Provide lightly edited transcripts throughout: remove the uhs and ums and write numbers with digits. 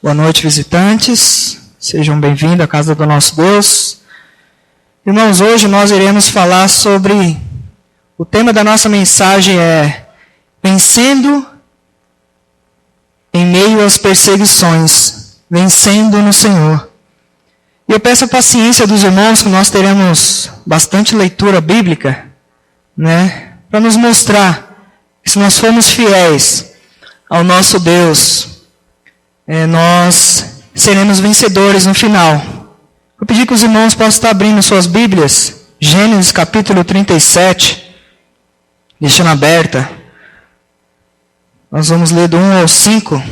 Boa noite, visitantes. Sejam bem-vindos à casa do nosso Deus. Irmãos, hoje nós iremos falar sobre... O tema da nossa mensagem é Vencendo em meio às perseguições, vencendo no Senhor. E eu peço a paciência dos irmãos que nós teremos bastante leitura bíblica, para nos mostrar que se nós formos fiéis ao nosso Deus, nós seremos vencedores no final. Vou pedir que os irmãos possam estar abrindo suas Bíblias, Gênesis capítulo 37, deixando aberta. Nós vamos ler do 1 ao 5.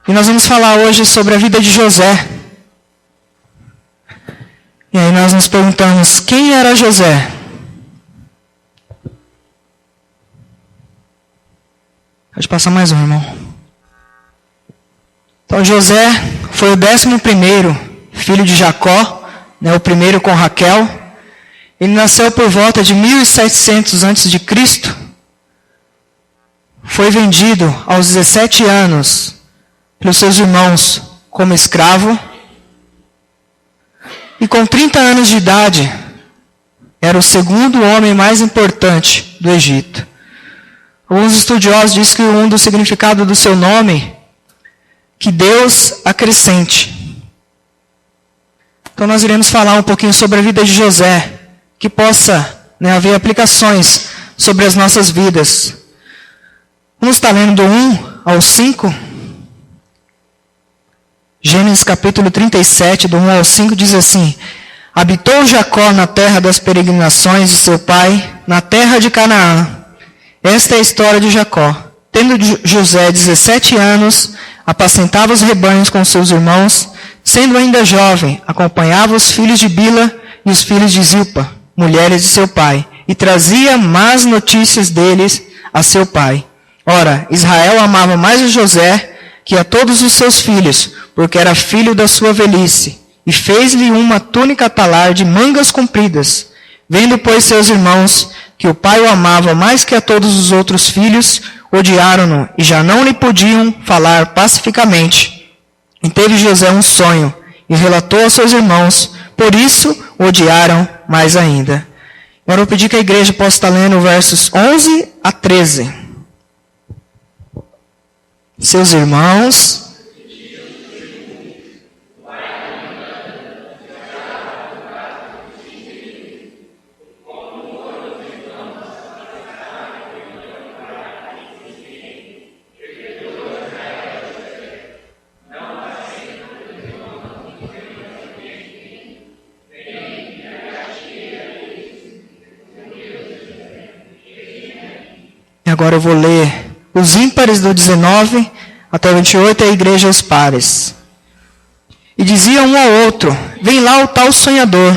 E nós vamos falar hoje sobre a vida de José. E aí nós nos perguntamos, quem era José? Pode passar mais um, irmão. Então José foi o 11º filho de Jacó, o primeiro com Raquel. Ele nasceu por volta de 1700 a.C. Foi vendido aos 17 anos pelos seus irmãos como escravo. E com 30 anos de idade, era o segundo homem mais importante do Egito. Alguns estudiosos dizem que um dos significados do seu nome, que Deus acrescente. Então nós iremos falar um pouquinho sobre a vida de José, que possa haver aplicações sobre as nossas vidas. Vamos estar lendo do 1 ao 5. Gênesis capítulo 37, do 1 ao 5, diz assim: Habitou Jacó na terra das peregrinações de seu pai, na terra de Canaã. Esta é a história de Jacó. Tendo José 17 anos, apacentava os rebanhos com seus irmãos. Sendo ainda jovem, acompanhava os filhos de Bila e os filhos de Zilpa, mulheres de seu pai, e trazia más notícias deles a seu pai. Ora, Israel amava mais a José que a todos os seus filhos, porque era filho da sua velhice, e fez-lhe uma túnica talar de mangas compridas. Vendo, pois, seus irmãos que o pai o amava mais que a todos os outros filhos, odiaram-no e já não lhe podiam falar pacificamente. E teve José um sonho e relatou aos seus irmãos, por isso o odiaram mais ainda. Agora eu pedi que a igreja possa estar lendo versos 11 a 13. Seus irmãos... Agora eu vou ler os ímpares do 19 até o 28, a igreja aos pares. E dizia um ao outro, vem lá o tal sonhador.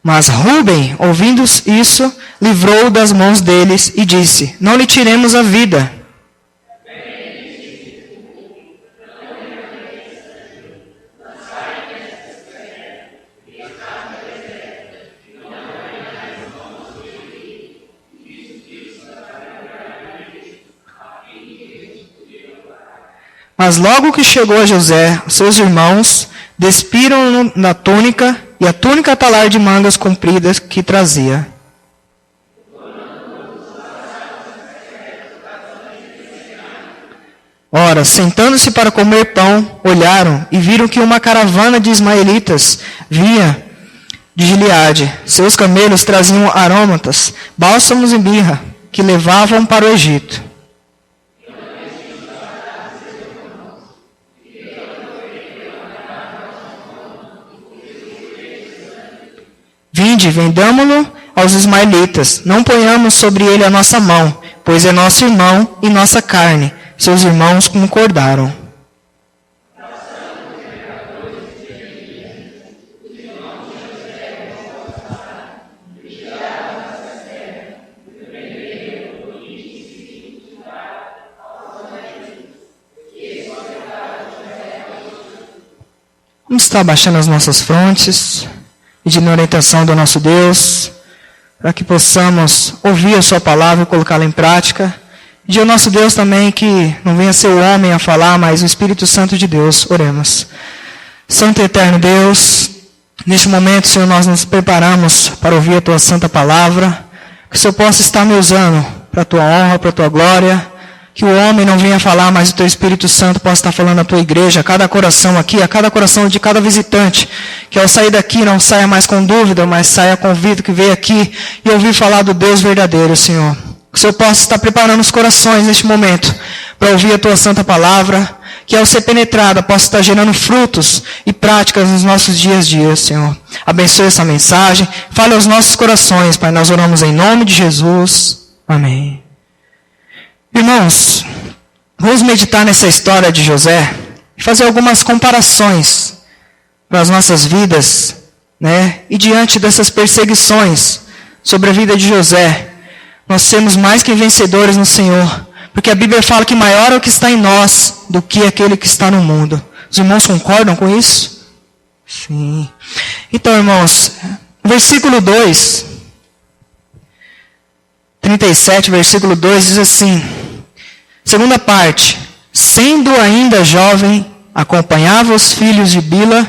Mas Rúben, ouvindo isso, livrou-o das mãos deles e disse, não lhe tiremos a vida. Mas logo que chegou a José, seus irmãos despiram-no na túnica e a túnica talar de mangas compridas que trazia. Ora, sentando-se para comer pão, olharam e viram que uma caravana de ismaelitas vinha de Gileade. Seus camelos traziam aromatas, bálsamos e mirra, que levavam para o Egito. Vinde, vendamo-lo aos ismaelitas, não ponhamos sobre ele a nossa mão, pois é nosso irmão e nossa carne. Seus irmãos concordaram. Vamos estar abaixando as nossas frontes, pedindo a orientação do nosso Deus, para que possamos ouvir a sua palavra e colocá-la em prática. Pedir ao nosso Deus também que não venha ser o homem a falar, mas o Espírito Santo de Deus. Oremos. Santo e eterno Deus, neste momento, Senhor, nós nos preparamos para ouvir a tua santa palavra, que o Senhor possa estar me usando para a tua honra, para a tua glória, que o homem não venha falar, mas o teu Espírito Santo possa estar falando à tua igreja, a cada coração aqui, a cada coração de cada visitante, que ao sair daqui não saia mais com dúvida, mas saia convicto que veio aqui e ouvir falar do Deus verdadeiro, Senhor. Que o Senhor possa estar preparando os corações neste momento para ouvir a tua santa palavra, que ao ser penetrada possa estar gerando frutos e práticas nos nossos dias a dias, Senhor. Abençoe essa mensagem, fale aos nossos corações, Pai, nós oramos em nome de Jesus. Amém. Irmãos, vamos meditar nessa história de José e fazer algumas comparações para as nossas vidas, né? E diante dessas perseguições sobre a vida de José, nós sermos mais que vencedores no Senhor, porque a Bíblia fala que maior é o que está em nós do que aquele que está no mundo. Os irmãos concordam com isso? Sim. Então, irmãos, versículo 2, 37, versículo 2 diz assim: segunda parte, sendo ainda jovem, acompanhava os filhos de Bila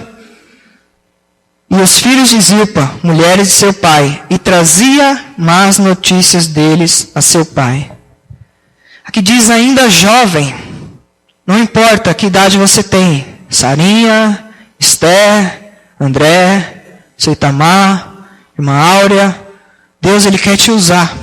e os filhos de Zilpa, mulheres de seu pai, e trazia más notícias deles a seu pai. Aqui diz ainda jovem, não importa que idade você tem, Sarinha, Esther, André, seu Itamar, irmã Áurea, Deus ele quer te usar.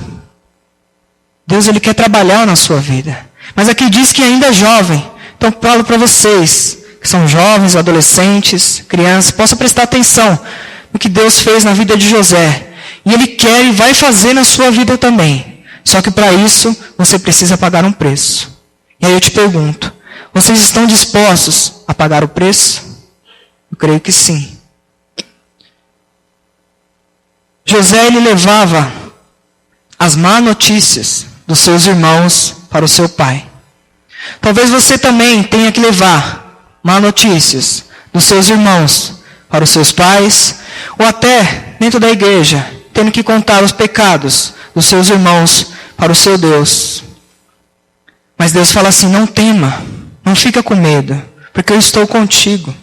Deus ele quer trabalhar na sua vida. Mas aqui diz que ainda é jovem. Então falo para vocês, que são jovens, adolescentes, crianças, possam prestar atenção no que Deus fez na vida de José. E Ele quer e vai fazer na sua vida também. Só que para isso, você precisa pagar um preço. E aí eu te pergunto, vocês estão dispostos a pagar o preço? Eu creio que sim. José, ele levava as más notícias dos seus irmãos para o seu pai. Talvez você também tenha que levar más notícias dos seus irmãos para os seus pais, ou até dentro da igreja, tendo que contar os pecados dos seus irmãos para o seu Deus. Mas Deus fala assim: não tema, não fica com medo, porque eu estou contigo.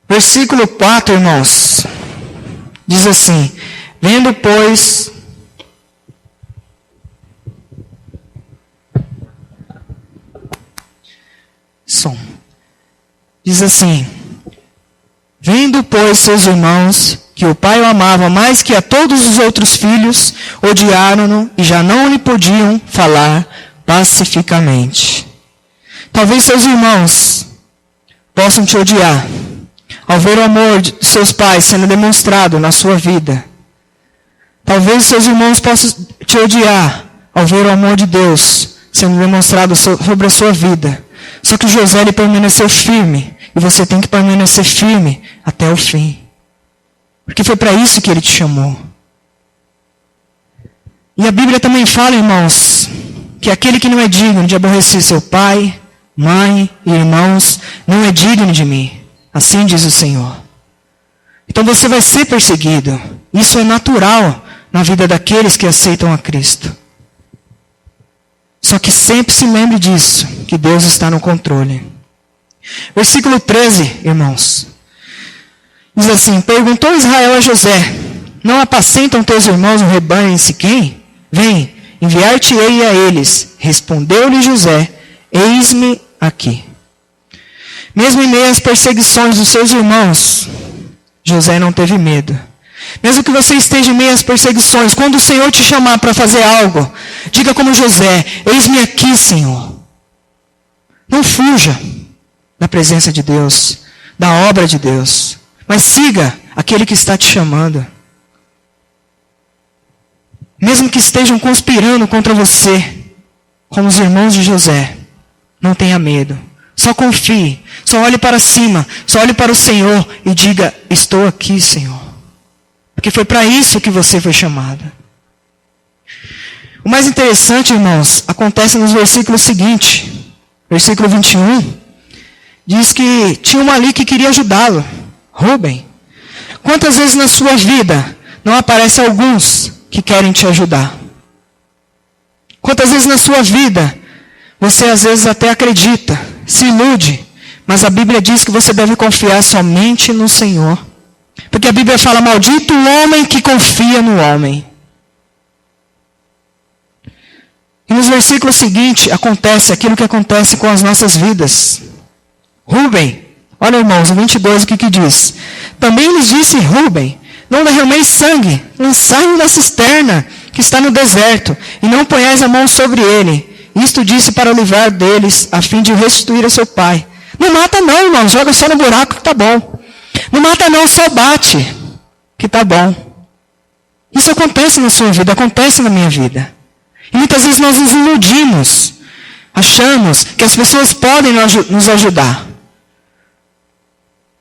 Versículo 4, irmãos, diz assim: vendo, pois, diz assim: vendo, pois, seus irmãos que o pai o amava mais que a todos os outros filhos, odiaram-no e já não lhe podiam falar pacificamente. Talvez seus irmãos possam te odiar ao ver o amor de seus pais sendo demonstrado na sua vida. Talvez seus irmãos possam te odiar ao ver o amor de Deus sendo demonstrado sobre a sua vida. Só que José ele permaneceu firme, e você tem que permanecer firme até o fim. Porque foi para isso que ele te chamou. E a Bíblia também fala, irmãos, que aquele que não é digno de aborrecer seu pai, mãe e irmãos, não é digno de mim. Assim diz o Senhor. Então você vai ser perseguido. Isso é natural na vida daqueles que aceitam a Cristo. Só que sempre se lembre disso, que Deus está no controle. Versículo 13, irmãos. Diz assim: perguntou Israel a José: não apacentam teus irmãos no rebanho em Siquém? Vem, enviar-te-ei a eles. Respondeu-lhe José: eis-me aqui. Mesmo em meio às perseguições dos seus irmãos, José não teve medo. Mesmo que você esteja em meio às perseguições, quando o Senhor te chamar para fazer algo, diga como José: eis-me aqui, Senhor. Não fuja da presença de Deus, da obra de Deus, mas siga aquele que está te chamando. Mesmo que estejam conspirando contra você, como os irmãos de José, não tenha medo. Só confie, só olhe para cima, só olhe para o Senhor e diga: estou aqui, Senhor. Porque foi para isso que você foi chamado. O mais interessante, irmãos, acontece nos versículos seguintes. Versículo 21. diz que tinha um ali que queria ajudá-lo. Rubem. Quantas vezes na sua vida não aparecem alguns que querem te ajudar? Quantas vezes na sua vida você às vezes até acredita, se ilude, mas a Bíblia diz que você deve confiar somente no Senhor. Porque a Bíblia fala, maldito o homem que confia no homem. E nos versículos seguintes acontece aquilo que acontece com as nossas vidas. Rubem, olha irmãos, o 22 o que diz? Também lhes disse Rubem, não derrameis sangue, lançai-o na cisterna que está no deserto, e não ponhais a mão sobre ele. Isto disse para livrar deles, a fim de restituir a seu pai. Não mata não, irmão, joga só no buraco que está bom. Não mata não, só bate, que está bom. Isso acontece na sua vida, acontece na minha vida. E muitas vezes nós nos iludimos, achamos que as pessoas podem nos ajudar.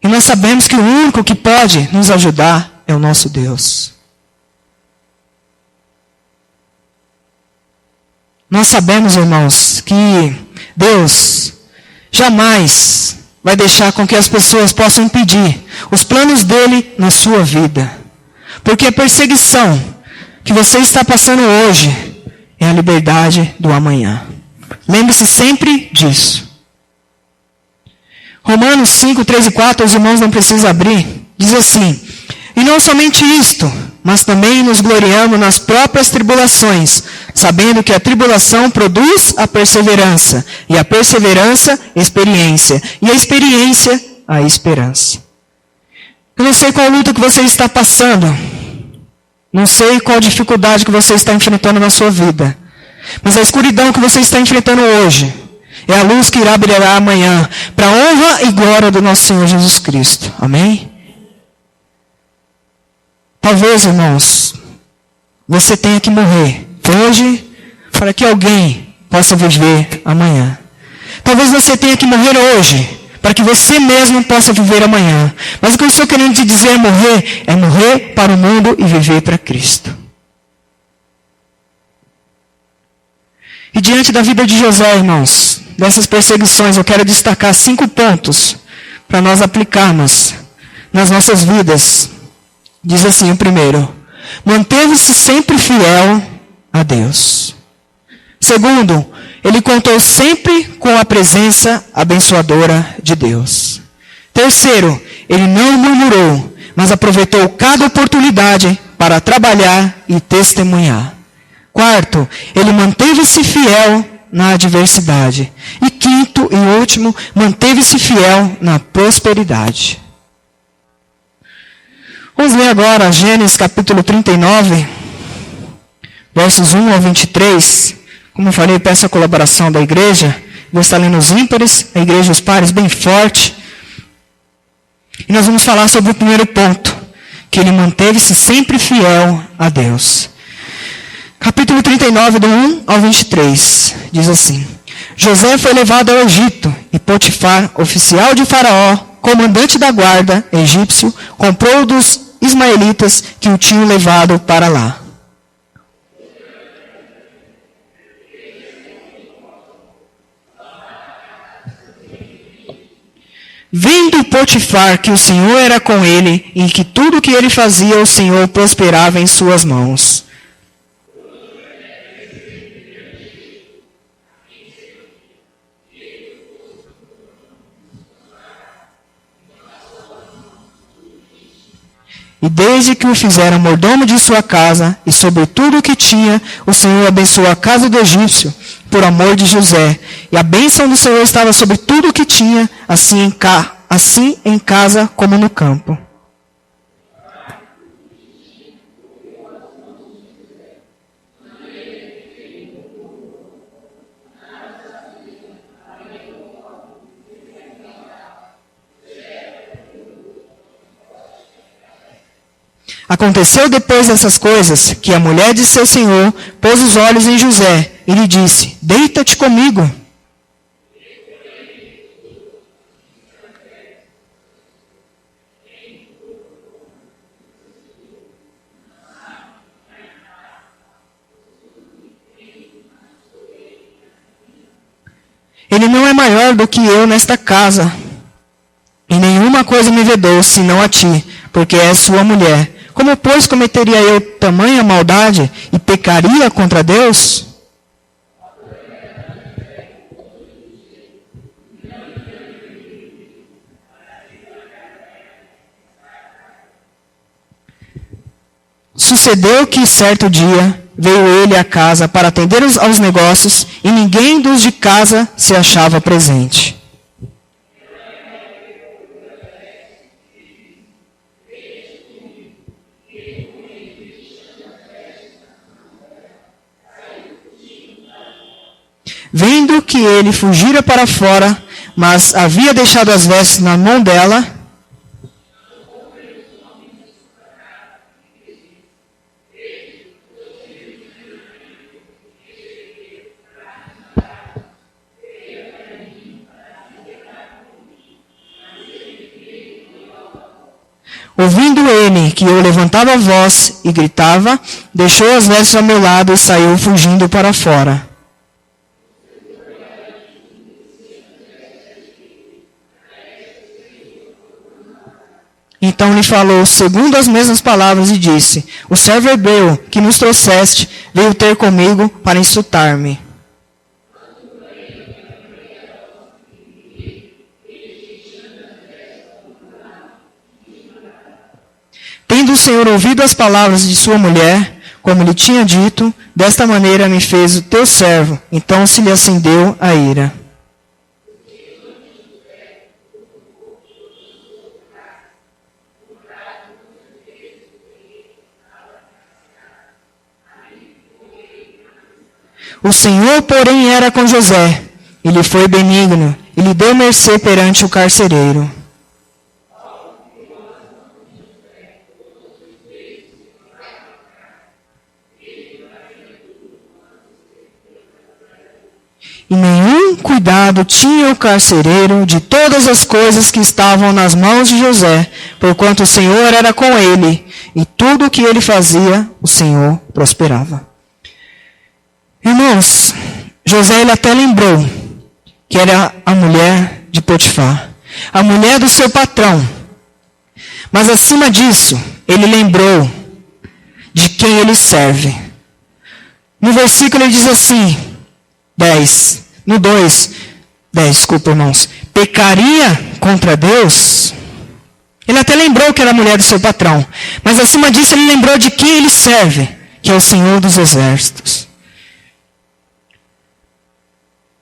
E nós sabemos que o único que pode nos ajudar é o nosso Deus. Nós sabemos, irmãos, que Deus jamais vai deixar com que as pessoas possam impedir os planos dele na sua vida. Porque a perseguição que você está passando hoje é a liberdade do amanhã. Lembre-se sempre disso. Romanos 5, 3 e 4, os irmãos não precisam abrir, diz assim, e não somente isto, mas também nos gloriamos nas próprias tribulações, sabendo que a tribulação produz a perseverança, e a perseverança, experiência, e a experiência, a esperança. Eu não sei qual luta que você está passando, não sei qual dificuldade que você está enfrentando na sua vida, mas a escuridão que você está enfrentando hoje, é a luz que irá brilhar amanhã, para a honra e glória do nosso Senhor Jesus Cristo. Amém? Talvez, irmãos, você tenha que morrer hoje para que alguém possa viver amanhã. Talvez você tenha que morrer hoje para que você mesmo possa viver amanhã. Mas o que eu estou querendo te dizer é morrer para o mundo e viver para Cristo. E diante da vida de José, irmãos, dessas perseguições, eu quero destacar 5 pontos para nós aplicarmos nas nossas vidas. Diz assim o primeiro, manteve-se sempre fiel a Deus. Segundo, ele contou sempre com a presença abençoadora de Deus. Terceiro, ele não murmurou, mas aproveitou cada oportunidade para trabalhar e testemunhar. Quarto, ele manteve-se fiel na adversidade. E quinto e último, manteve-se fiel na prosperidade. Vamos ler agora Gênesis capítulo 39, versos 1 ao 23. Como eu falei, peço a colaboração da igreja. Vou estar lendo os ímpares, a igreja os pares bem forte. E nós vamos falar sobre o primeiro ponto, que ele manteve-se sempre fiel a Deus. Capítulo 39, do 1 ao 23, diz assim. José foi levado ao Egito, e Potifar, oficial de Faraó, comandante da guarda egípcio, comprou dos ismaelitas que o tinham levado para lá. Vendo Potifar que o Senhor era com ele, e que tudo o que ele fazia, o Senhor prosperava em suas mãos. E desde que o fizeram mordomo de sua casa, e sobre tudo o que tinha, o Senhor abençoou a casa do egípcio, por amor de José. E a bênção do Senhor estava sobre tudo o que tinha, assim em casa como no campo. Aconteceu depois dessas coisas, que a mulher de seu senhor pôs os olhos em José e lhe disse, deita-te comigo. Ele não é maior do que eu nesta casa, uma coisa me vedou, senão a ti, porque és sua mulher. Como, pois, cometeria eu tamanha maldade e pecaria contra Deus? Sucedeu que, certo dia, veio ele à casa para atender aos negócios, e ninguém dos de casa se achava presente. Vendo que ele fugira para fora, mas havia deixado as vestes na mão dela, ouvindo ele que eu levantava a voz e gritava, deixou as vestes ao meu lado e saiu fugindo para fora. Então lhe falou segundo as mesmas palavras e disse: o servo hebreu que nos trouxeste veio ter comigo para insultar-me. Tendo o Senhor ouvido as palavras de sua mulher, como lhe tinha dito, desta maneira me fez o teu servo. Então se lhe acendeu a ira. O Senhor, porém, era com José, e lhe foi benigno, e lhe deu mercê perante o carcereiro. E nenhum cuidado tinha o carcereiro de todas as coisas que estavam nas mãos de José, porquanto o Senhor era com ele, e tudo o que ele fazia, o Senhor prosperava. Irmãos, José ele até lembrou que era a mulher de Potifar, a mulher do seu patrão. Mas acima disso, ele lembrou de quem ele serve. No versículo ele diz assim, 10, desculpa irmãos, pecaria contra Deus? Ele até lembrou que era a mulher do seu patrão, mas acima disso ele lembrou de quem ele serve, que é o Senhor dos Exércitos.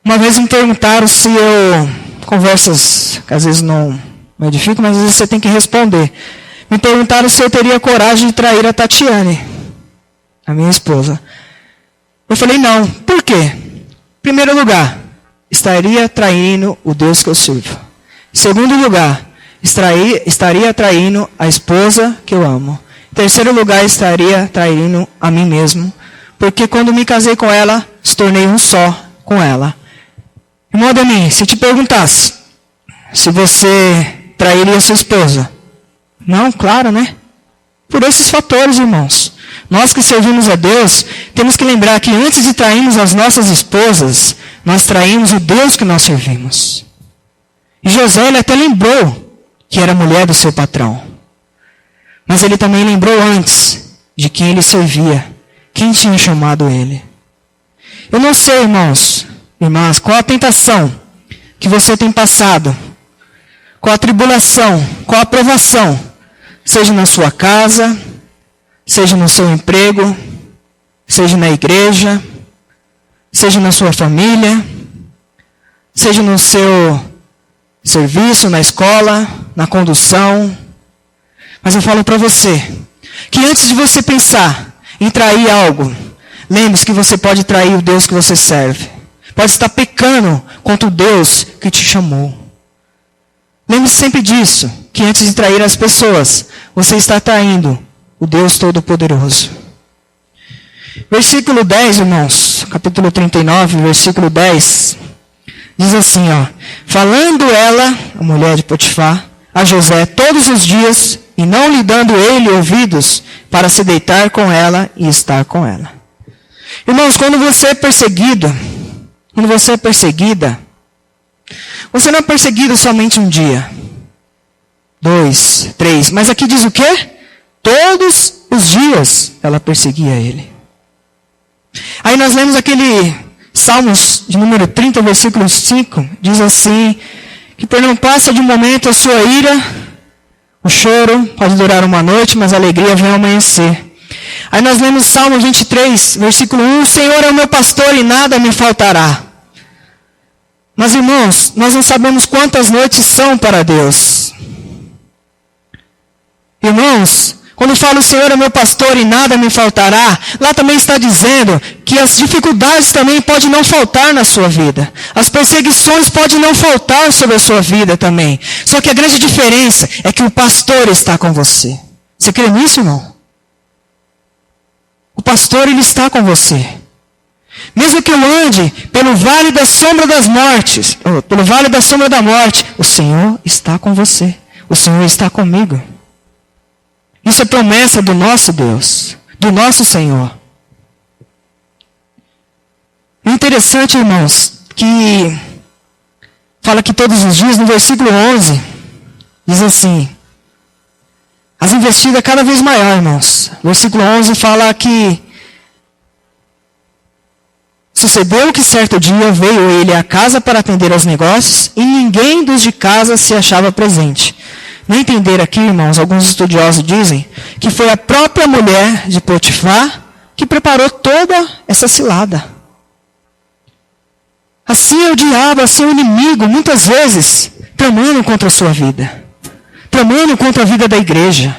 Uma vez me perguntaram se eu, conversas que às vezes não edificam, mas às vezes você tem que responder. Me perguntaram se eu teria coragem de trair a Tatiane, a minha esposa. Eu falei não. Por quê? Em primeiro lugar, estaria traindo o Deus que eu sirvo. Em segundo lugar, estaria traindo a esposa que eu amo. Em terceiro lugar, estaria traindo a mim mesmo. Porque quando me casei com ela, se tornei um só com ela. Irmão Ademir, se te perguntasse se você trairia sua esposa. Não, claro, né? Por esses fatores, irmãos. Nós que servimos a Deus, temos que lembrar que antes de trairmos as nossas esposas, nós traímos o Deus que nós servimos. E José, ele até lembrou que era mulher do seu patrão. Mas ele também lembrou antes de quem ele servia, quem tinha chamado ele. Eu não sei, irmãos, irmãs, qual a tentação que você tem passado, qual a tribulação, qual a provação, seja na sua casa, seja no seu emprego, seja na igreja, seja na sua família, seja no seu serviço, na escola, na condução. Mas eu falo para você, que antes de você pensar em trair algo, lembre-se que você pode trair o Deus que você serve. Pode estar pecando contra o Deus que te chamou. Lembre-se sempre disso, que antes de trair as pessoas, você está traindo o Deus Todo-Poderoso. Versículo 10, irmãos, capítulo 39, versículo 10, diz assim, ó: falando ela, a mulher de Potifar, a José todos os dias, e não lhe dando ele ouvidos, para se deitar com ela e estar com ela. Irmãos, quando você é perseguido, quando você é perseguida, você não é perseguido somente um dia. 2, 3. Mas aqui diz o quê? Todos os dias ela perseguia ele. Aí nós lemos aquele Salmos de número 30, versículo 5. Diz assim, que por não passa de um momento a sua ira, o choro pode durar uma noite, mas a alegria vem ao amanhecer. Aí nós lemos Salmos 23, versículo 1. O Senhor é o meu pastor e nada me faltará. Mas irmãos, nós não sabemos quantas noites são para Deus. Irmãos, quando fala o Senhor é meu pastor e nada me faltará, lá também está dizendo que as dificuldades também podem não faltar na sua vida. As perseguições podem não faltar sobre a sua vida também. Só que a grande diferença é que o pastor está com você. Você crê nisso, irmão? O pastor, ele está com você. Mesmo que eu ande pelo vale da sombra das mortes, ou pelo vale da sombra da morte, o Senhor está com você. O Senhor está comigo. Isso é promessa do nosso Deus, do nosso Senhor. É interessante, irmãos, que fala que todos os dias, no versículo 11, diz assim, as investidas cada vez maior, irmãos. Versículo 11 fala que sucedeu que certo dia veio ele à casa para atender aos negócios e ninguém dos de casa se achava presente. No entender aqui, irmãos, alguns estudiosos dizem que foi a própria mulher de Potifar que preparou toda essa cilada. Assim é o diabo, assim é o inimigo, muitas vezes, tramando contra a sua vida. Tramando contra a vida da igreja.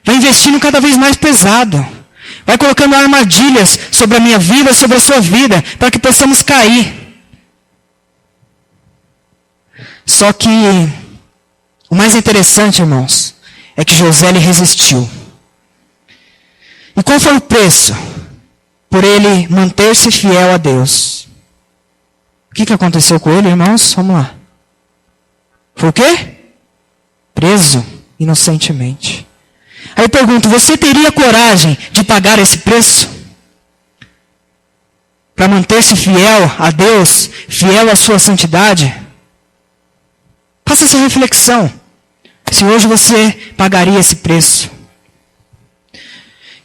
Vai investindo cada vez mais pesado. Vai colocando armadilhas sobre a minha vida, sobre a sua vida, para que possamos cair. Só que o mais interessante, irmãos, é que José ele resistiu. E qual foi o preço por ele manter-se fiel a Deus? O que aconteceu com ele, irmãos? Vamos lá. Foi o quê? Preso inocentemente. Aí eu pergunto, você teria coragem de pagar esse preço? Para manter-se fiel a Deus, fiel à sua santidade? Faça essa reflexão. Se hoje você pagaria esse preço.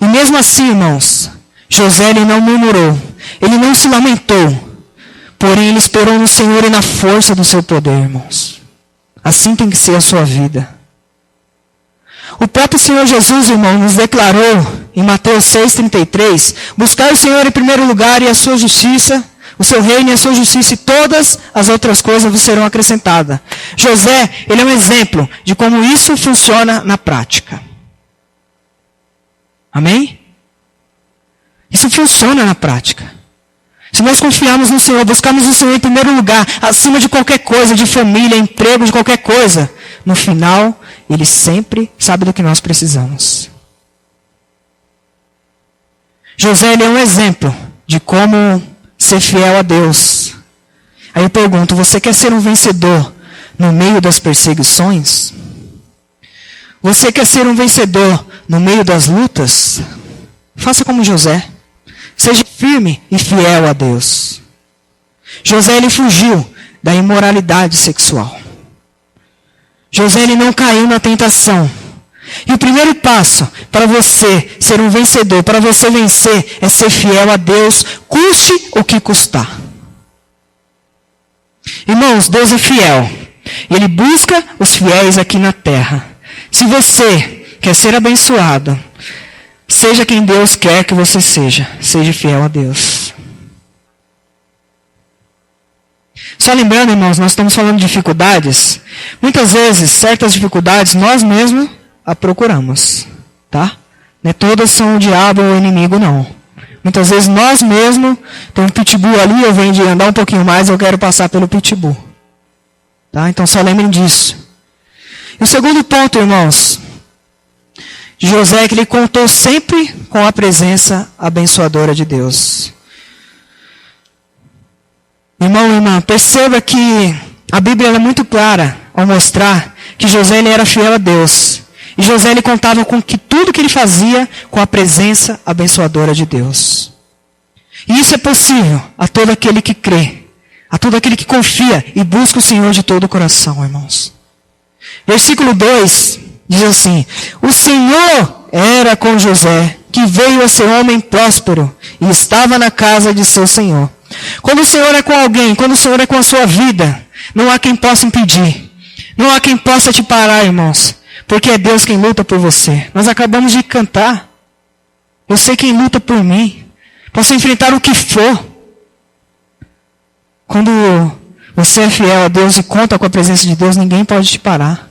E mesmo assim, irmãos, José ele não murmurou. Ele não se lamentou. Porém, ele esperou no Senhor e na força do seu poder, irmãos. Assim tem que ser a sua vida. O próprio Senhor Jesus, irmão, nos declarou em Mateus 6,33, buscar o Senhor em primeiro lugar e a sua justiça, o seu reino e a sua justiça, e todas as outras coisas vos serão acrescentadas. José, ele é um exemplo de como isso funciona na prática. Amém? Isso funciona na prática. Se nós confiarmos no Senhor, buscarmos o Senhor em primeiro lugar, acima de qualquer coisa, de família, emprego, de qualquer coisa, no final, Ele sempre sabe do que nós precisamos. José ele é um exemplo de como ser fiel a Deus. Aí eu pergunto, você quer ser um vencedor no meio das perseguições? Você quer ser um vencedor no meio das lutas? Faça como José. Seja firme e fiel a Deus. José ele fugiu da imoralidade sexual. José ele não caiu na tentação. E o primeiro passo para você ser um vencedor, para você vencer, é ser fiel a Deus, custe o que custar. Irmãos, Deus é fiel. Ele busca os fiéis aqui na terra. Se você quer ser abençoado, seja quem Deus quer que você seja. Seja fiel a Deus. Só lembrando, irmãos, nós estamos falando de dificuldades. Muitas vezes, certas dificuldades, nós mesmos a procuramos. Tá? Não é todas são o diabo ou o inimigo, não. Muitas vezes nós mesmos, tem um pitbull ali, eu venho de andar um pouquinho mais, eu quero passar pelo pitbull. Tá? Então só lembrem disso. E o segundo ponto, irmãos, de José é que ele contou sempre com a presença abençoadora de Deus. Irmão e irmã, perceba que a Bíblia é muito clara ao mostrar que José ele era fiel a Deus. E José ele contava com que tudo que ele fazia com a presença abençoadora de Deus. E isso é possível a todo aquele que crê, a todo aquele que confia e busca o Senhor de todo o coração, irmãos. Versículo 2 diz assim: o Senhor era com José, que veio a ser homem próspero e estava na casa de seu Senhor. Quando o Senhor é com alguém, quando o Senhor é com a sua vida, não há quem possa impedir. Não há quem possa te parar, irmãos. Porque é Deus quem luta por você. Nós acabamos de cantar. Eu sei quem luta por mim. Posso enfrentar o que for. Quando você é fiel a Deus e conta com a presença de Deus, ninguém pode te parar.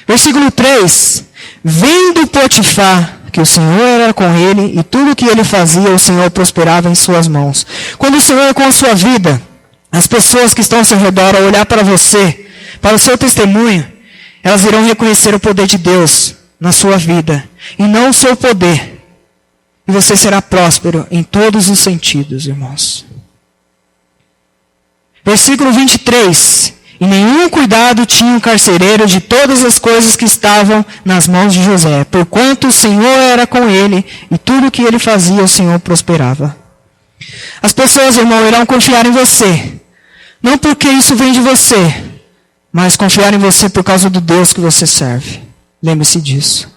Versículo 3. Vendo Potifar que o Senhor era com ele e tudo o que ele fazia, o Senhor prosperava em suas mãos. Quando o Senhor é com a sua vida, as pessoas que estão ao seu redor, ao olhar para você, para o seu testemunho, elas irão reconhecer o poder de Deus na sua vida e não o seu poder. E você será próspero em todos os sentidos, irmãos. Versículo 23. E nenhum cuidado tinha o carcereiro de todas as coisas que estavam nas mãos de José, porquanto o Senhor era com ele, e tudo o que ele fazia, o Senhor prosperava. As pessoas, irmão, irão confiar em você, não porque isso vem de você, mas confiar em você por causa do Deus que você serve. Lembre-se disso.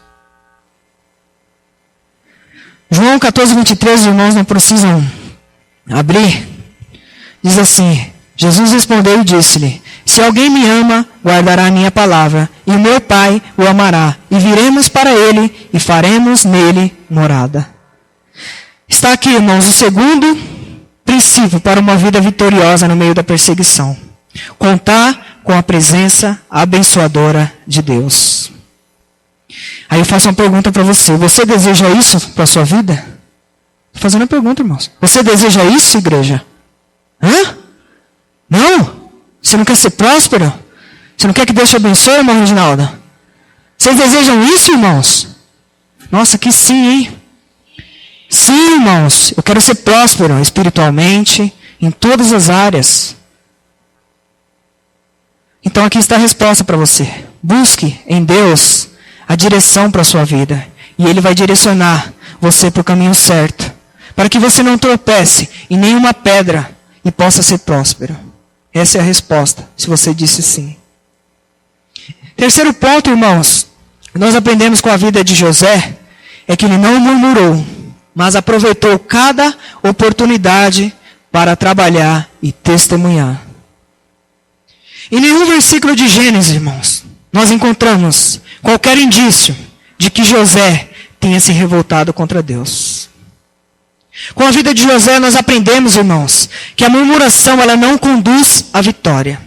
João 14, 23, os irmãos não precisam abrir. Diz assim: Jesus respondeu e disse-lhe: se alguém me ama, guardará a minha palavra, e o meu Pai o amará, e viremos para ele, e faremos nele morada. Está aqui, irmãos, o segundo princípio para uma vida vitoriosa no meio da perseguição. Contar com a presença abençoadora de Deus. Aí eu faço uma pergunta para você. Você deseja isso para a sua vida? Estou fazendo uma pergunta, irmãos. Você deseja isso, igreja? Hã? Não? Você não quer ser próspero? Você não quer que Deus te abençoe, irmão Reginaldo? Vocês desejam isso, irmãos? Nossa, que sim, hein? Sim, irmãos. Eu quero ser próspero espiritualmente, em todas as áreas. Então aqui está a resposta para você. Busque em Deus a direção para a sua vida. E Ele vai direcionar você para o caminho certo. Para que você não tropece em nenhuma pedra e possa ser próspero. Essa é a resposta, se você disse sim. Terceiro ponto, irmãos, nós aprendemos com a vida de José, é que ele não murmurou, mas aproveitou cada oportunidade para trabalhar e testemunhar. Em nenhum versículo de Gênesis, irmãos, nós encontramos qualquer indício de que José tenha se revoltado contra Deus. Com a vida de José nós aprendemos, irmãos, que a murmuração ela não conduz à vitória.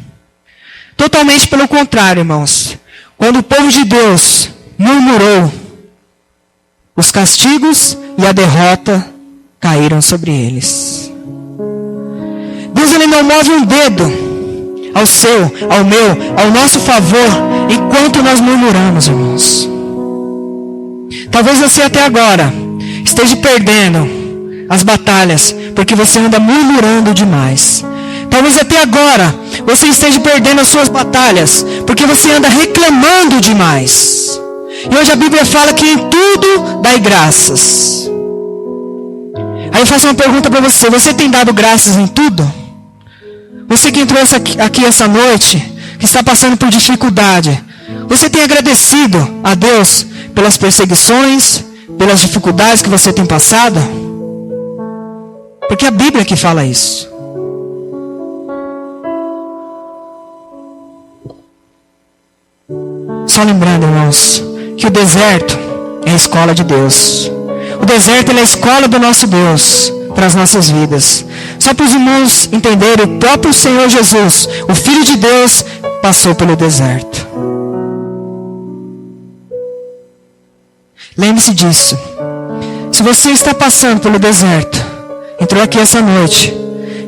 Totalmente pelo contrário, irmãos. Quando o povo de Deus murmurou, os castigos e a derrota caíram sobre eles. Deus ele não move um dedo ao seu, ao meu, ao nosso favor, enquanto nós murmuramos, irmãos. Talvez você até agora esteja perdendo as batalhas, porque você anda murmurando demais. Talvez até agora você esteja perdendo as suas batalhas, porque você anda reclamando demais. E hoje a Bíblia fala que em tudo dai graças. Aí eu faço uma pergunta para você: você tem dado graças em tudo? Você que entrou aqui essa noite, que está passando por dificuldade, você tem agradecido a Deus pelas perseguições, pelas dificuldades que você tem passado? Porque a Bíblia que fala isso. Só lembrando, irmãos, que o deserto é a escola de Deus. O deserto é a escola do nosso Deus para as nossas vidas. Só para os irmãos entenderem, o próprio Senhor Jesus, o Filho de Deus, passou pelo deserto. Lembre-se disso. Se você está passando pelo deserto, entrou aqui essa noite,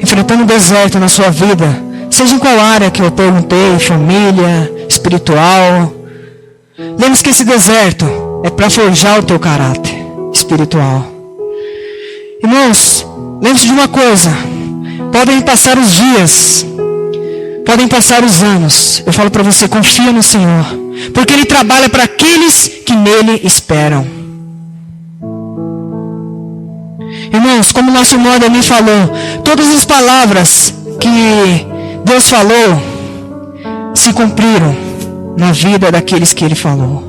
enfrentando o deserto na sua vida, seja em qual área que eu perguntei, família, espiritual, lembre-se que esse deserto é para forjar o teu caráter espiritual. Irmãos, lembre-se de uma coisa: podem passar os dias, podem passar os anos, eu falo para você, confia no Senhor, porque Ele trabalha para aqueles que nele esperam. Irmãos, como nosso irmão Ademir falou, todas as palavras que Deus falou se cumpriram. na vida daqueles que Ele falou.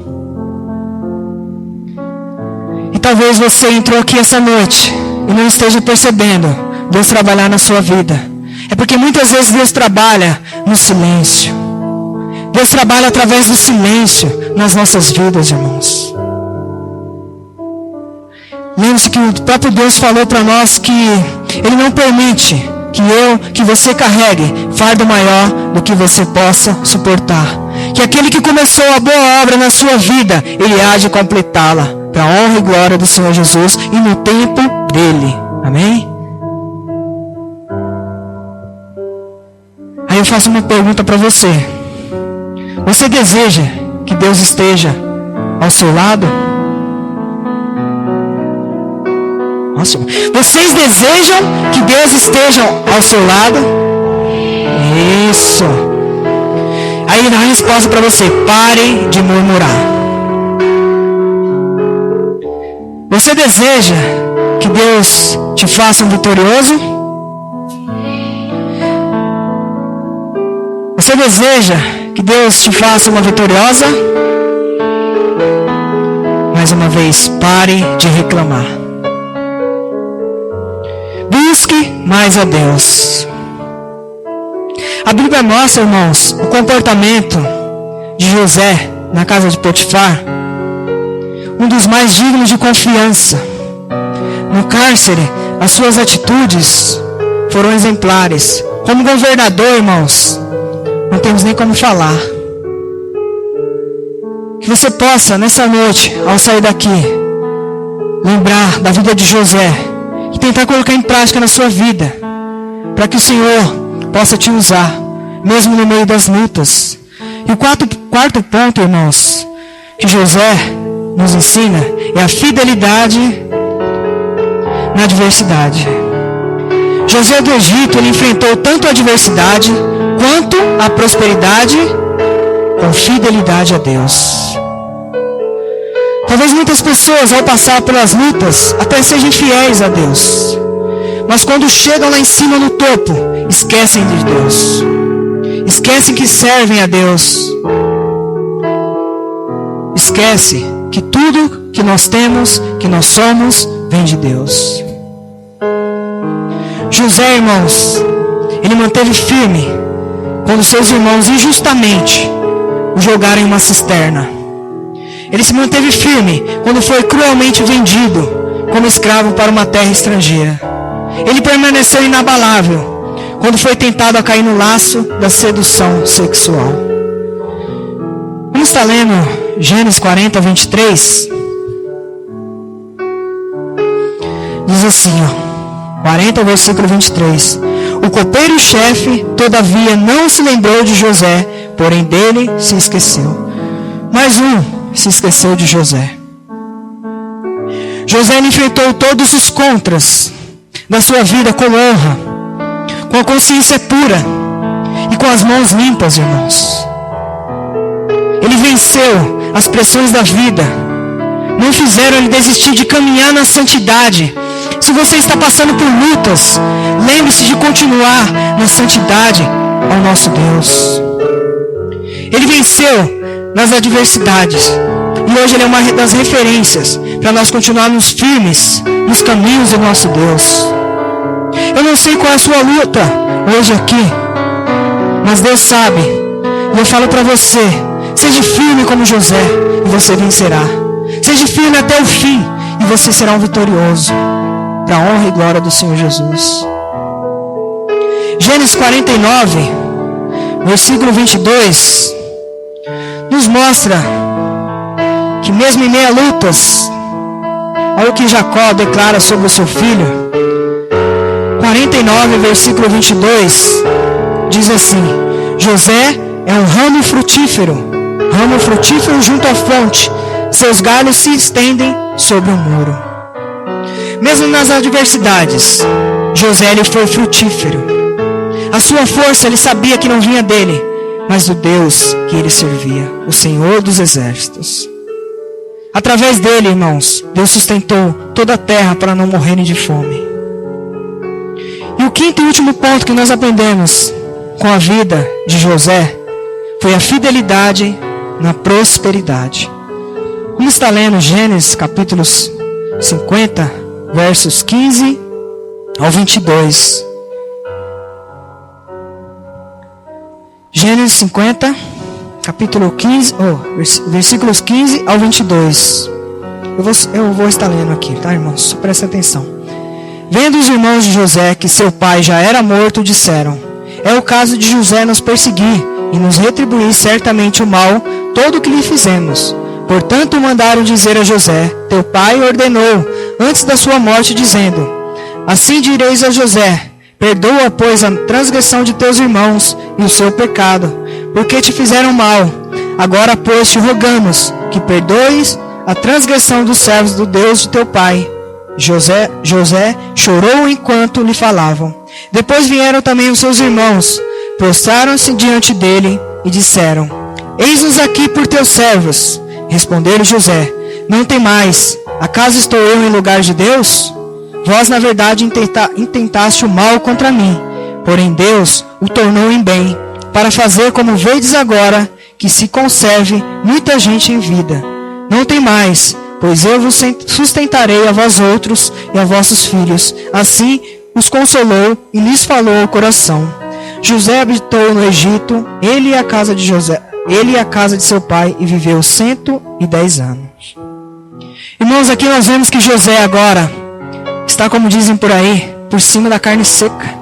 E talvez você entrou aqui essa noite e não esteja percebendo Deus trabalhar na sua vida. É porque muitas vezes Deus trabalha no silêncio. Deus trabalha através do silêncio nas nossas vidas, irmãos. Lembre-se que o próprio Deus falou para nós que Ele não permite que você carregue fardo maior do que você possa suportar. Que aquele que começou a boa obra na sua vida, Ele há de completá-la, para a honra e glória do Senhor Jesus e no tempo dEle. Amém? Aí eu faço uma pergunta para você. Você deseja que Deus esteja ao seu lado? Nossa, vocês desejam que Deus esteja ao seu lado? Isso. Aí a resposta para você: pare de murmurar. Você deseja que Deus te faça um vitorioso? Você deseja que Deus te faça uma vitoriosa? Mais uma vez, pare de reclamar. Busque mais a Deus. A Bíblia mostra, irmãos, o comportamento de José na casa de Potifar, um dos mais dignos de confiança. No cárcere, as suas atitudes foram exemplares. Como governador, irmãos, não temos nem como falar. Que você possa, nessa noite, ao sair daqui, lembrar da vida de José e tentar colocar em prática na sua vida, para que o Senhor possa te usar, mesmo no meio das lutas. E o quarto ponto, irmãos, que José nos ensina é a fidelidade na adversidade. José do Egito, ele enfrentou tanto a adversidade quanto a prosperidade com fidelidade a Deus. Talvez muitas pessoas, ao passar pelas lutas, até sejam fiéis a Deus, mas quando chegam lá em cima no topo, esquecem de Deus, esquecem que servem a Deus, esquece que tudo que nós temos, que nós somos, vem de Deus. José, irmãos, ele manteve firme quando seus irmãos injustamente o jogaram em uma cisterna. Ele se manteve firme quando foi cruelmente vendido como escravo para uma terra estrangeira. Ele permaneceu inabalável quando foi tentado a cair no laço da sedução sexual. Vamos estar lendo Gênesis 40, 23. Diz assim, 40, versículo 23. O copeiro-chefe, todavia, não se lembrou de José, porém dele se esqueceu. Mais um se esqueceu de José. José enfrentou todos os contras da sua vida com honra, com a consciência pura e com as mãos limpas, irmãos. Ele venceu as pressões da vida, não fizeram ele desistir de caminhar na santidade. Se você está passando por lutas, lembre-se de continuar na santidade ao nosso Deus. Ele venceu nas adversidades, e hoje ele é uma das referências para nós continuarmos firmes nos caminhos do nosso Deus. Eu não sei qual é a sua luta hoje aqui, mas Deus sabe, e eu falo para você: seja firme como José e você vencerá. Seja firme até o fim e você será um vitorioso, para a honra e glória do Senhor Jesus. Gênesis 49, versículo 22 nos mostra que mesmo em meio a lutas, olha o que Jacó declara sobre o seu filho. 49, versículo 22 diz assim: José é um ramo frutífero junto à fonte, seus galhos se estendem sobre o muro. Mesmo nas adversidades, José ele foi frutífero. A sua força ele sabia que não vinha dele, mas do Deus que ele servia, o Senhor dos exércitos. Através dele, irmãos, Deus sustentou toda a terra para não morrerem de fome. E o quinto e último ponto que nós aprendemos com a vida de José foi a fidelidade na prosperidade. Vamos estar lendo Gênesis capítulos 50, versos 15 ao 22. Gênesis 50, capítulo 15, versículos 15 ao 22. Eu vou estar lendo aqui, tá, irmãos? Presta atenção. Vendo os irmãos de José que seu pai já era morto, disseram: é o caso de José nos perseguir e nos retribuir certamente o mal, todo o que lhe fizemos. Portanto mandaram dizer a José: teu pai ordenou, antes da sua morte, dizendo: assim direis a José: perdoa, pois, a transgressão de teus irmãos e o seu pecado, porque te fizeram mal. Agora, pois, te rogamos que perdoes a transgressão dos servos do Deus de teu pai. José chorou enquanto lhe falavam. Depois vieram também os seus irmãos, prostraram-se diante dele e disseram: eis-nos aqui por teus servos. Respondeu José: não temais, acaso estou eu em lugar de Deus? Vós na verdade intentaste o mal contra mim, porém Deus o tornou em bem, para fazer como vedes agora, que se conserve muita gente em vida. Não temais, pois eu vos sustentarei a vós outros e a vossos filhos. Assim os consolou e lhes falou ao coração. José habitou no Egito, ele e a casa de seu pai, e viveu 110 anos. Irmãos, aqui nós vemos que José agora está, como dizem por aí, por cima da carne seca.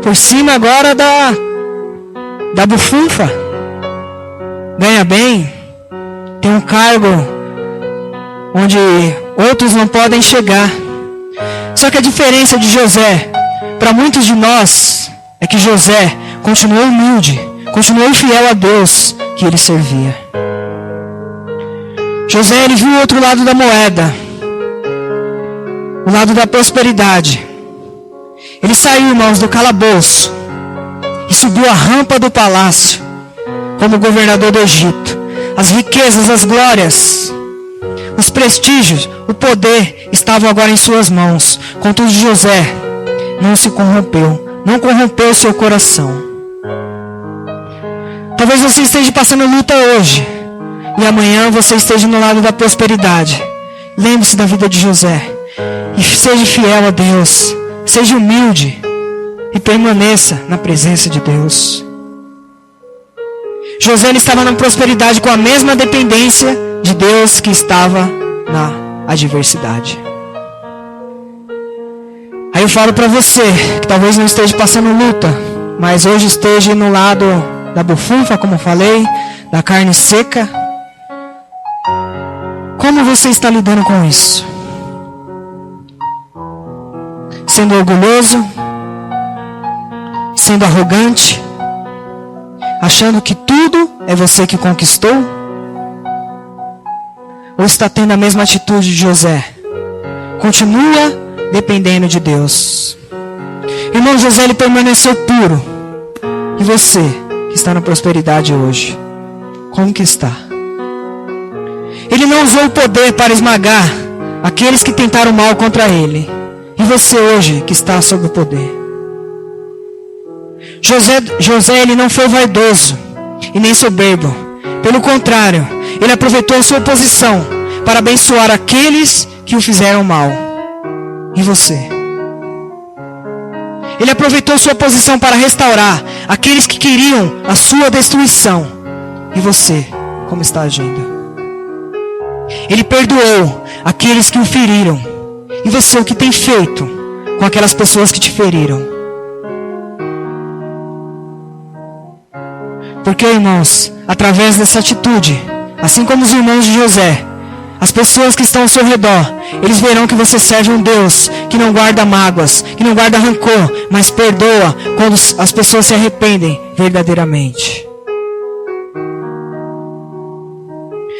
Por cima agora da bufunfa. Ganha bem, tem um cargo onde outros não podem chegar. Só que a diferença de José para muitos de nós é que José continuou humilde, continuou fiel a Deus que ele servia. José, ele viu o outro lado da moeda, o lado da prosperidade. Ele saiu, irmãos, do calabouço e subiu a rampa do palácio como governador do Egito. As riquezas, as glórias, os prestígios, o poder estavam agora em suas mãos. Contudo, José não se corrompeu, não corrompeu seu coração. Talvez você esteja passando luta hoje e amanhã você esteja no lado da prosperidade. Lembre-se da vida de José e seja fiel a Deus, seja humilde e permaneça na presença de Deus. José, ele estava na prosperidade com a mesma dependência de Deus que estava na adversidade. Aí eu falo para você que talvez não esteja passando luta, mas hoje esteja no lado da bufunfa, como eu falei, da carne seca. Como você está lidando com isso? Sendo orgulhoso? Sendo arrogante? Achando que tudo é você que conquistou? Ou está tendo a mesma atitude de José? Continua dependendo de Deus. Irmão, José, ele permaneceu puro. E você, que está na prosperidade hoje, como que está? Ele não usou o poder para esmagar aqueles que tentaram mal contra ele. E você hoje, que está sob o poder? José, ele não foi vaidoso e nem soberbo. Pelo contrário, ele aproveitou sua posição para abençoar aqueles que o fizeram mal. E você? Ele aproveitou sua posição para restaurar aqueles que queriam a sua destruição. E você, como está agindo? Ele perdoou aqueles que o feriram. E você, o que tem feito com aquelas pessoas que te feriram? Porque, irmãos, através dessa atitude, assim como os irmãos de José, as pessoas que estão ao seu redor, eles verão que você serve um Deus que não guarda mágoas, que não guarda rancor, mas perdoa quando as pessoas se arrependem verdadeiramente.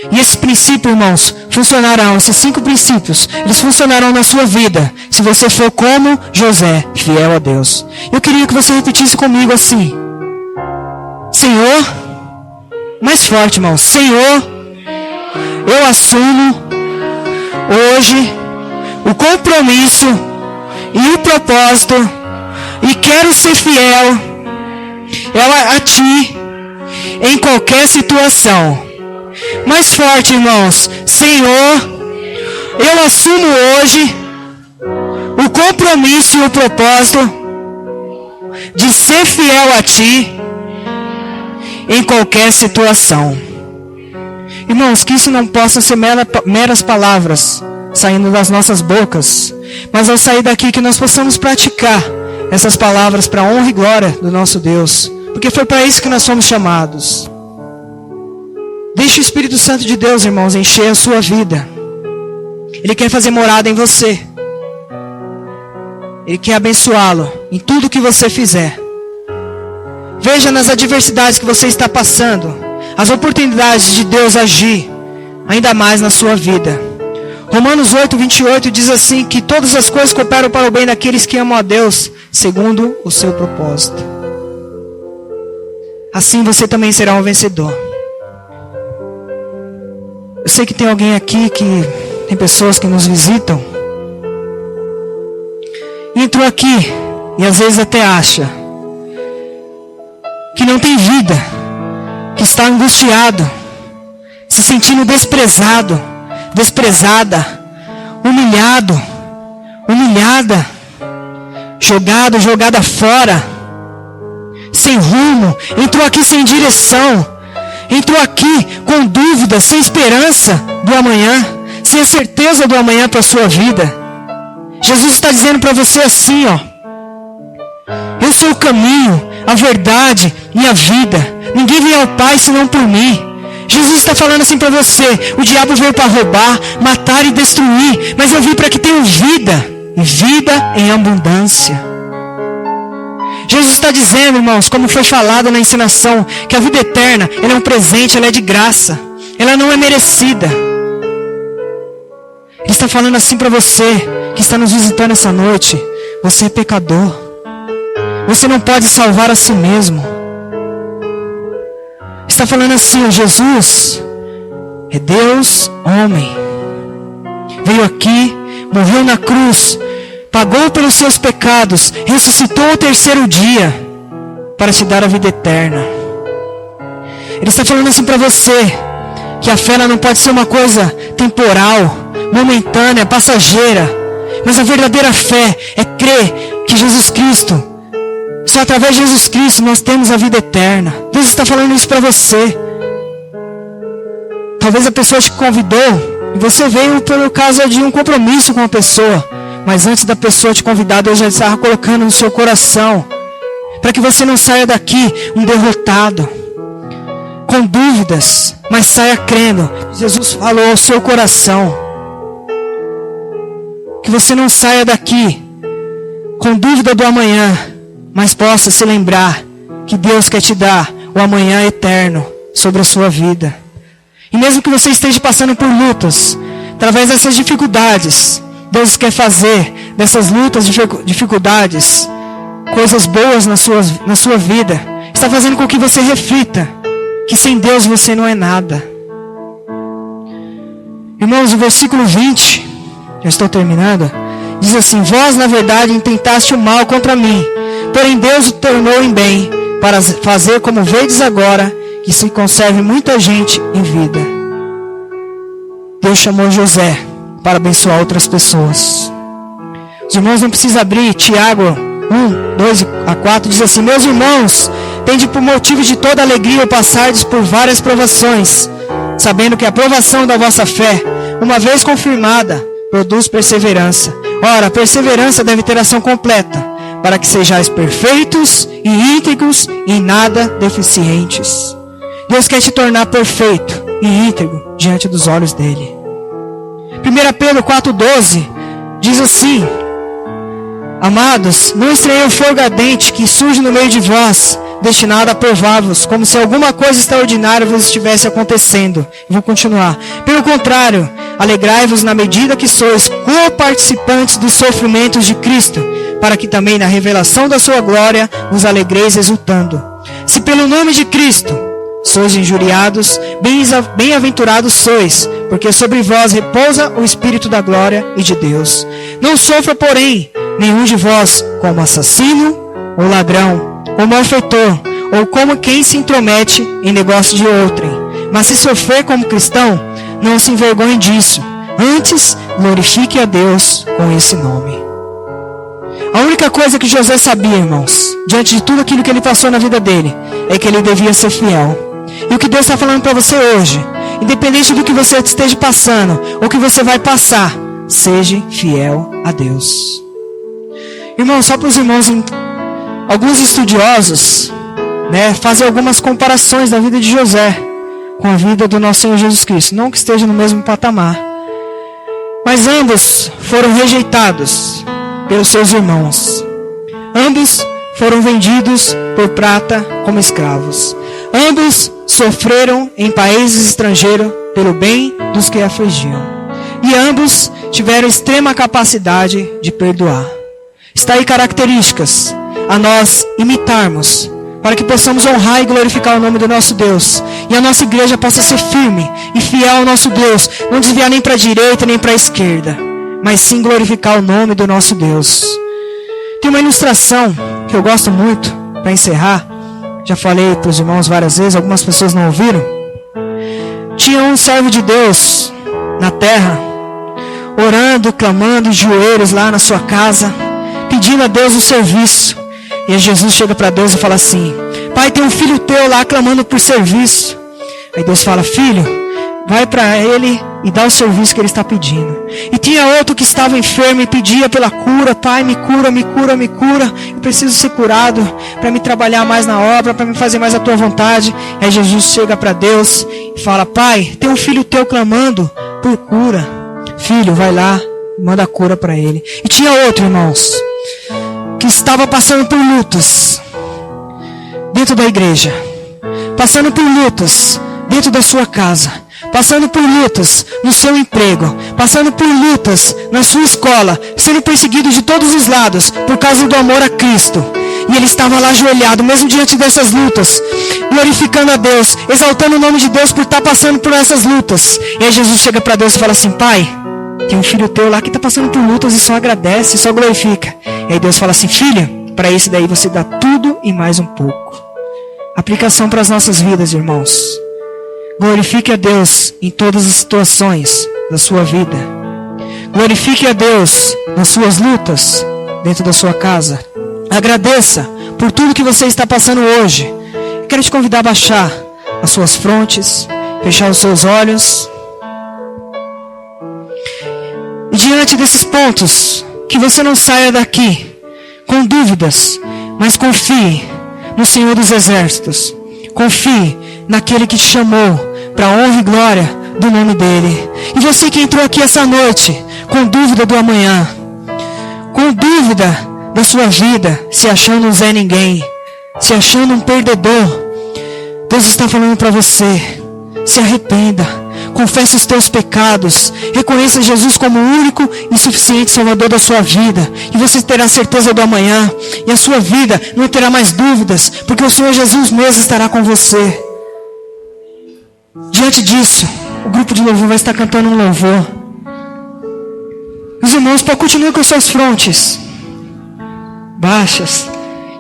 E esse princípio, irmãos, funcionarão, esses 5 princípios, eles funcionarão na sua vida, se você for como José, fiel a Deus. Eu queria que você repetisse comigo assim: Senhor, mais forte, irmão. Senhor, eu assumo hoje o compromisso e o propósito e quero ser fiel a Ti em qualquer situação. Mais forte, irmãos. Senhor, eu assumo hoje o compromisso e o propósito de ser fiel a Ti em qualquer situação. Irmãos, que isso não possa ser meras palavras saindo das nossas bocas, mas ao sair daqui que nós possamos praticar essas palavras para a honra e glória do nosso Deus, porque foi para isso que nós fomos chamados. Deixe o Espírito Santo de Deus, irmãos, encher a sua vida. Ele quer fazer morada em você. Ele quer abençoá-lo em tudo que você fizer. Veja nas adversidades que você está passando as oportunidades de Deus agir ainda mais na sua vida. Romanos 8:28 diz assim, que todas as coisas cooperam para o bem daqueles que amam a Deus, segundo o seu propósito. Assim você também será um vencedor. Eu sei que tem alguém aqui, que tem pessoas que nos visitam, e entrou aqui e às vezes até acha que não tem vida, que está angustiado, se sentindo desprezado, desprezada, humilhado, humilhada, jogada fora, sem rumo, entrou aqui sem direção, entrou aqui com dúvidas, sem esperança do amanhã, sem a certeza do amanhã para a sua vida. Jesus está dizendo para você assim, ó: eu sou o caminho, a verdade e a vida. Ninguém vem ao Pai senão por mim. Jesus está falando assim para você: o diabo veio para roubar, matar e destruir, mas eu vim para que tenham vida, e vida em abundância. Jesus está dizendo, irmãos, como foi falado na ensinação, que a vida eterna, ela é um presente, ela é de graça, ela não é merecida. Ele está falando assim para você, que está nos visitando essa noite: você é pecador, você não pode salvar a si mesmo. Está falando assim: Jesus é Deus, homem, veio aqui, morreu na cruz, pagou pelos seus pecados, ressuscitou ao terceiro dia para te dar a vida eterna. Ele está falando assim para você, que a fé ela não pode ser uma coisa temporal, momentânea, passageira, mas a verdadeira fé é crer que Jesus Cristo, só através de Jesus Cristo nós temos a vida eterna. Deus está falando isso para você. Talvez a pessoa te convidou e você veio por causa de um compromisso com a pessoa, mas antes da pessoa te convidar, Deus já estava colocando no seu coração, para que você não saia daqui um derrotado, com dúvidas, mas saia crendo. Jesus falou ao seu coração. Que você não saia daqui com dúvida do amanhã, mas possa se lembrar que Deus quer te dar o amanhã eterno sobre a sua vida. E mesmo que você esteja passando por lutas, através dessas dificuldades, Deus quer fazer dessas lutas, dificuldades, coisas boas na sua vida. Está fazendo com que você reflita que sem Deus você não é nada. Irmãos, o versículo 20, já estou terminando, diz assim: vós na verdade intentaste o mal contra mim, porém Deus o tornou em bem, para fazer como vedes agora, que se conserve muita gente em vida. Deus chamou José para abençoar outras pessoas. Os irmãos não precisam abrir. Tiago 1:2-4 diz assim: meus irmãos, tende por motivo de toda alegria passardes por várias provações, sabendo que a provação da vossa fé, uma vez confirmada, produz perseverança. Ora, a perseverança deve ter ação completa, para que sejais perfeitos e íntegros e em nada deficientes. Deus quer te tornar perfeito e íntegro diante dos olhos dele. 1 Pedro 4:12 diz assim: amados, não estranhei o fogo ardente que surge no meio de vós, destinado a provar-vos, como se alguma coisa extraordinária vos estivesse acontecendo. Vou continuar. Pelo contrário, alegrai-vos na medida que sois co-participantes dos sofrimentos de Cristo, para que também na revelação da sua glória vos alegreis exultando. Se pelo nome de Cristo sois injuriados, bem-aventurados sois, porque sobre vós repousa o Espírito da glória e de Deus. Não sofra, porém, nenhum de vós como assassino, ou ladrão, ou malfeitor, ou como quem se intromete em negócio de outrem. Mas se sofrer como cristão, não se envergonhe disso. Antes, glorifique a Deus com esse nome. A única coisa que José sabia, irmãos, diante de tudo aquilo que ele passou na vida dele, é que ele devia ser fiel. E o que Deus está falando para você hoje, independente do que você esteja passando, ou que você vai passar, seja fiel a Deus. Irmão, só para os irmãos, alguns estudiosos, fazem algumas comparações da vida de José com a vida do nosso Senhor Jesus Cristo. Não que esteja no mesmo patamar, mas ambos foram rejeitados pelos seus irmãos. Ambos foram vendidos por prata como escravos. Ambos sofreram em países estrangeiros pelo bem dos que afligiam. E ambos tiveram extrema capacidade de perdoar. Está aí características a nós imitarmos, para que possamos honrar e glorificar o nome do nosso Deus. E a nossa igreja possa ser firme e fiel ao nosso Deus. Não desviar nem para a direita nem para a esquerda, mas sim glorificar o nome do nosso Deus. Tem uma ilustração que eu gosto muito, para encerrar. Já falei para os irmãos várias vezes, algumas pessoas não ouviram. Tinha um servo de Deus na terra, orando, clamando, de joelhos lá na sua casa, pedindo a Deus o serviço. E aí Jesus chega para Deus e fala assim: Pai, tem um filho teu lá clamando por serviço. Aí Deus fala: Filho, vai para ele e dá o serviço que ele está pedindo. E tinha outro que estava enfermo e pedia pela cura: Pai, me cura, me cura, me cura. Eu preciso ser curado para me trabalhar mais na obra, para me fazer mais a tua vontade. Aí Jesus chega para Deus e fala: Pai, tem um filho teu clamando por cura. Filho, vai lá, manda a cura para ele. E tinha outro, irmãos, que estava passando por lutas dentro da igreja, passando por lutas dentro da sua casa, passando por lutas no seu emprego, passando por lutas na sua escola, sendo perseguido de todos os lados por causa do amor a Cristo. E ele estava lá ajoelhado, mesmo diante dessas lutas, glorificando a Deus, exaltando o nome de Deus por estar passando por essas lutas. E aí Jesus chega para Deus e fala assim: Pai, tem um filho teu lá que está passando por lutas e só agradece, só glorifica. E aí Deus fala assim: Filha, para esse daí você dá tudo e mais um pouco. Aplicação para as nossas vidas, irmãos. Glorifique a Deus em todas as situações da sua vida. Glorifique a Deus nas suas lutas dentro da sua casa. Agradeça por tudo que você está passando hoje. Quero te convidar a baixar as suas frontes, fechar os seus olhos. E diante desses pontos, que você não saia daqui com dúvidas, mas confie no Senhor dos Exércitos. Confie naquele que te chamou para a honra e glória do nome dEle. E você que entrou aqui essa noite com dúvida do amanhã, com dúvida da sua vida, se achando um Zé Ninguém, se achando um perdedor, Deus está falando para você: se arrependa, confesse os teus pecados, reconheça Jesus como o único e suficiente Salvador da sua vida, e você terá certeza do amanhã, e a sua vida não terá mais dúvidas, porque o Senhor Jesus mesmo estará com você. Diante disso, o grupo de louvor vai estar cantando um louvor. Os irmãos, para continuar com suas frontes baixas,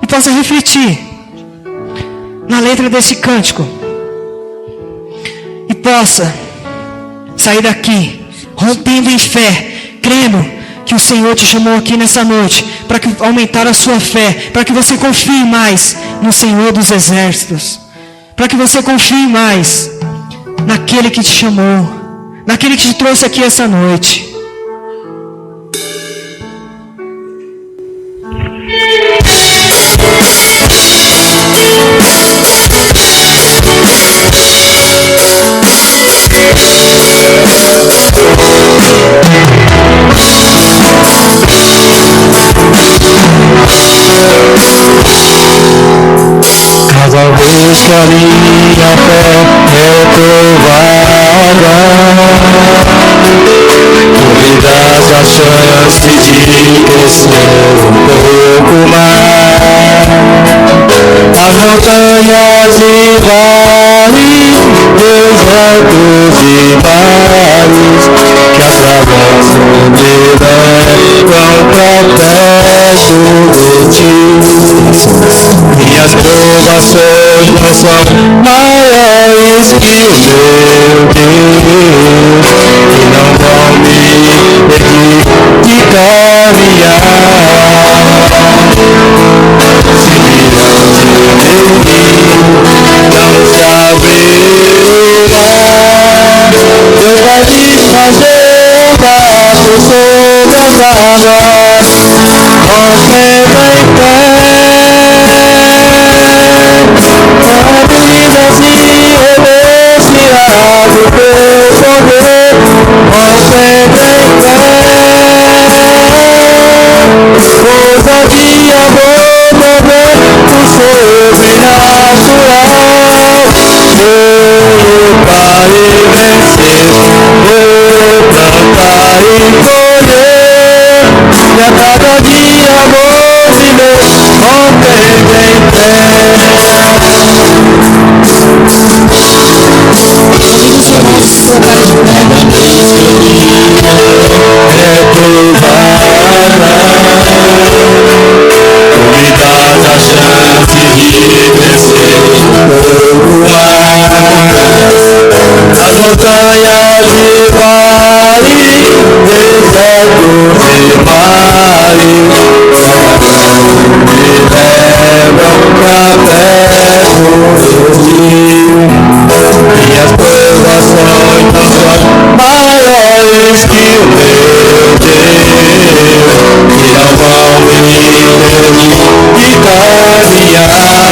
e possa refletir na letra desse cântico, e possa sair daqui rompendo em fé, crendo que o Senhor te chamou aqui nessa noite para aumentar a sua fé, para que você confie mais no Senhor dos Exércitos, para que você confie mais naquele que te chamou, naquele que te trouxe aqui essa noite. Cada vez que a minha fé é provada, tu me dás a chance de crescer um pouco mais. As montanhas e vales, desertos e mares que atravessam me levam pra perto de ti. Minhas provações pois não são maiores que o meu Deus, e não vão me impedir de caminhar. Se virão de meu rio, não se abrirá. Deus vai me fazer andar por sobre as águas, rompendo em pé. Avenidas e reversear do teu poder, rompendo em pé. Força de amor, movimento sobrenatural. Vou lutar e vencer, vou plantar e colher. E a cada dia movimento, rompendo em pé. Me dá a chance de crescer no ar. As montanhas e vales, desertos e mares, me levam pra perto de ti. Minhas provações não são maiores que o meu Deus, que não vão me impedir de caminhar.